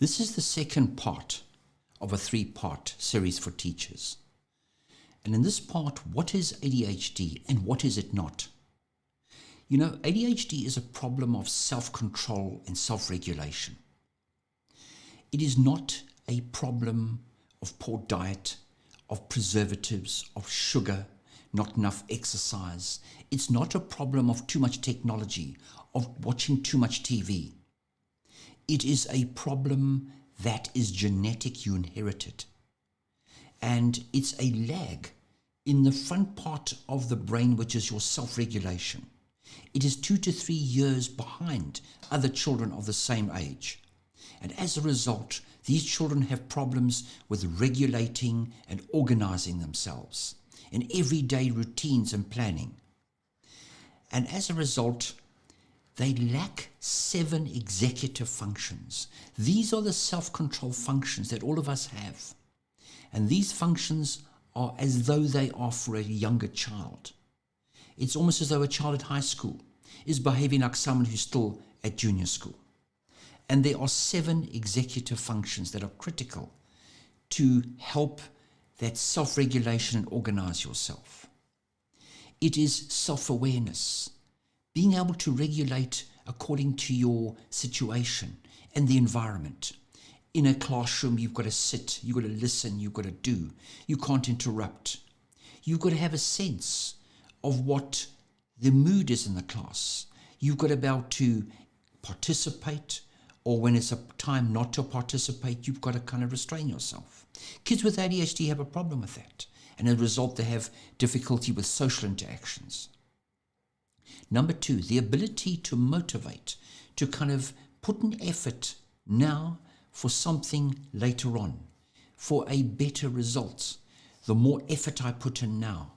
This is the second part of a 3-part series for teachers. And in this part, what is ADHD and what is it not? You know, ADHD is a problem of self-control and self-regulation. It is not a problem of poor diet, of preservatives, of sugar, not enough exercise. It's not a problem of too much technology, of watching too much TV. It is a problem that is genetic, you inherit it. And it's a lag in the front part of the brain, which is your self-regulation. It is 2 to 3 years behind other children of the same age. And as a result, these children have problems with regulating and organizing themselves in everyday routines and planning. And as a result, they lack 7 executive functions. These are the self-control functions that all of us have. And these functions are as though they are for a younger child. It's almost as though a child at high school is behaving like someone who's still at junior school. And there are 7 executive functions that are critical to help that self-regulation and organize yourself. It is self-awareness, being able to regulate according to your situation and the environment. In a classroom, you've got to sit, you've got to listen, you've got to do. You can't interrupt. You've got to have a sense of what the mood is in the class. You've got to be able to participate, or when it's a time not to participate, you've got to kind of restrain yourself. Kids with ADHD have a problem with that, and as a result, they have difficulty with social interactions. Number 2, the ability to motivate, to kind of put an effort now for something later on, for a better result. The more effort I put in now,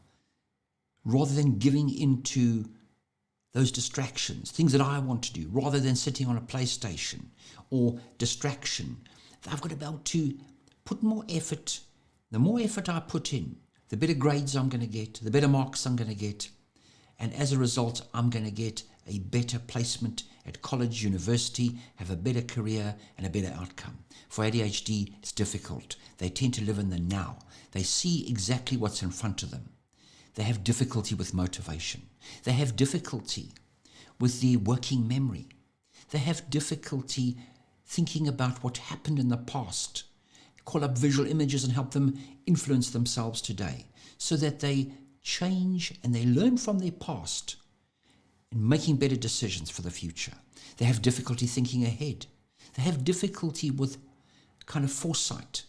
rather than giving into those distractions, things that I want to do, rather than sitting on a PlayStation or distraction, I've got to be able to put more effort. The more effort I put in, the better grades I'm going to get, the better marks I'm going to get. And as a result, I'm going to get a better placement at college, university, have a better career and a better outcome. For ADHD, it's difficult. They tend to live in the now. They see exactly what's in front of them. They have difficulty with motivation. They have difficulty with the working memory. They have difficulty thinking about what happened in the past. Call up visual images and help them influence themselves today so that they change and they learn from their past and making better decisions for the future. They have difficulty thinking ahead. They have difficulty with kind of foresight.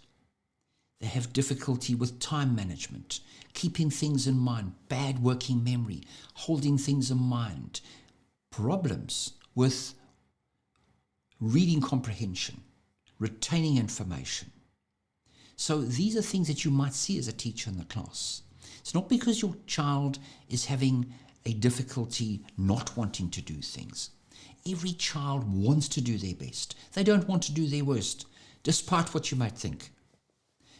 They have difficulty with time management, keeping things in mind, bad working memory, holding things in mind, problems with reading comprehension, retaining information. So these are things that you might see as a teacher in the class. It's not because your child is having a difficulty not wanting to do things. Every child wants to do their best. They don't want to do their worst, despite what you might think.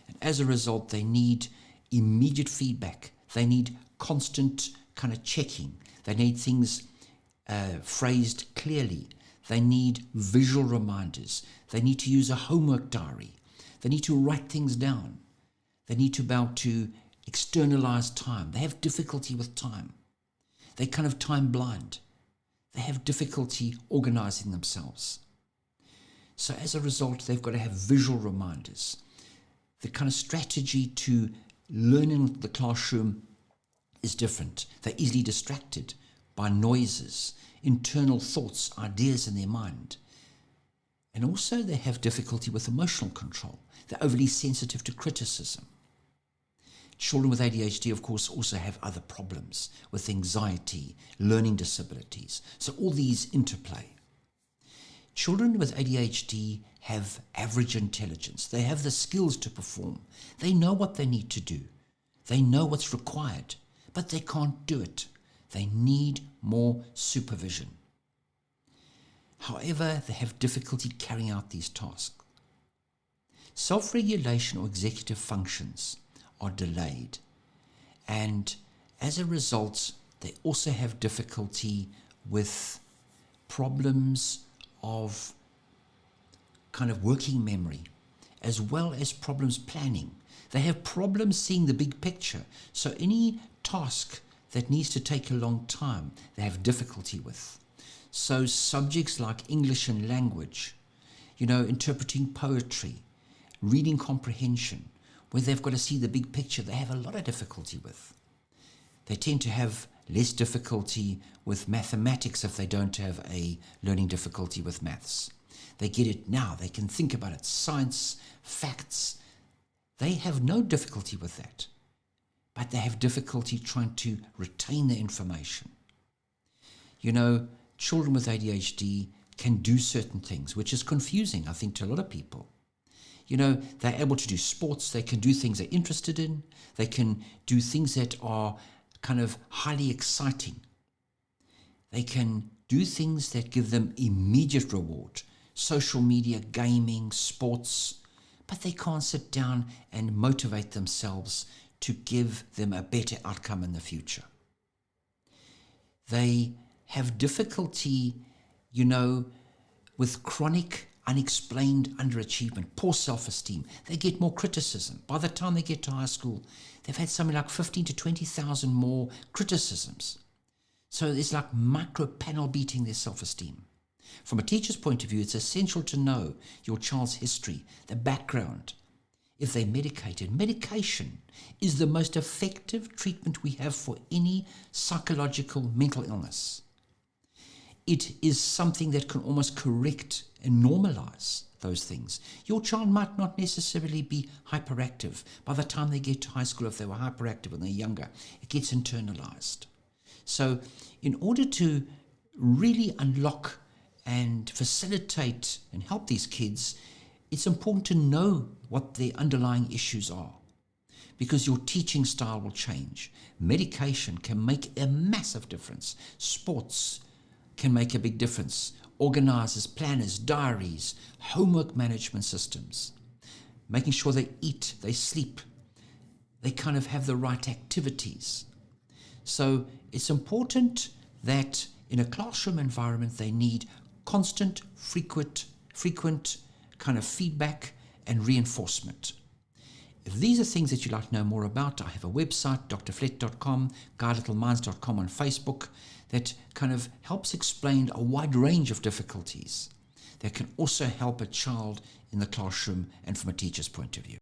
And as a result, they need immediate feedback. They need constant kind of checking. They need things phrased clearly. They need visual reminders. They need to use a homework diary. They need to write things down. They need to be able to externalize time. They have difficulty with time. They're kind of time blind. They have difficulty organizing themselves. So as a result, they've got to have visual reminders. The kind of strategy to learn in the classroom is different. They're easily distracted by noises, internal thoughts, ideas in their mind. And also they have difficulty with emotional control. They're overly sensitive to criticism. Children with ADHD, of course, also have other problems with anxiety, learning disabilities. So all these interplay. Children with ADHD have average intelligence. They have the skills to perform. They know what they need to do. They know what's required, but they can't do it. They need more supervision. However, they have difficulty carrying out these tasks. Self-regulation or executive functions are delayed, and as a result, they also have difficulty with problems of kind of working memory, as well as problems planning. They have problems seeing the big picture. So any task that needs to take a long time, they have difficulty with. So subjects like English and language, interpreting poetry, reading comprehension, where they've got to see the big picture, they have a lot of difficulty with. They tend to have less difficulty with mathematics if they don't have a learning difficulty with maths. They get it now. They can think about it. Science, facts. They have no difficulty with that. But they have difficulty trying to retain the information. Children with ADHD can do certain things, which is confusing, I think, to a lot of people. They're able to do sports. They can do things they're interested in. They can do things that are kind of highly exciting. They can do things that give them immediate reward. Social media, gaming, sports. But they can't sit down and motivate themselves to give them a better outcome in the future. They have difficulty, with chronic, unexplained underachievement, poor self-esteem. They get more criticism. By the time they get to high school, they've had something like 15 to 20,000 more criticisms. So it's like micro-panel beating their self-esteem. From a teacher's point of view, it's essential to know your child's history, the background. If they're medicated, medication is the most effective treatment we have for any psychological mental illness. It is something that can almost correct and normalize those things. Your child might not necessarily be hyperactive. By the time they get to high school, if they were hyperactive when they're younger, it gets internalized. So in order to really unlock and facilitate and help these kids, it's important to know what their underlying issues are, because your teaching style will change. Medication can make a massive difference. Sports can make a big difference. Organizers, planners, diaries, homework management systems, making sure they eat, they sleep, they kind of have the right activities. So it's important that in a classroom environment they need constant, frequent kind of feedback and reinforcement. If these are things that you'd like to know more about, I have a website, drflett.com, guidelittleminds.com on Facebook, that kind of helps explain a wide range of difficulties that can also help a child in the classroom and from a teacher's point of view.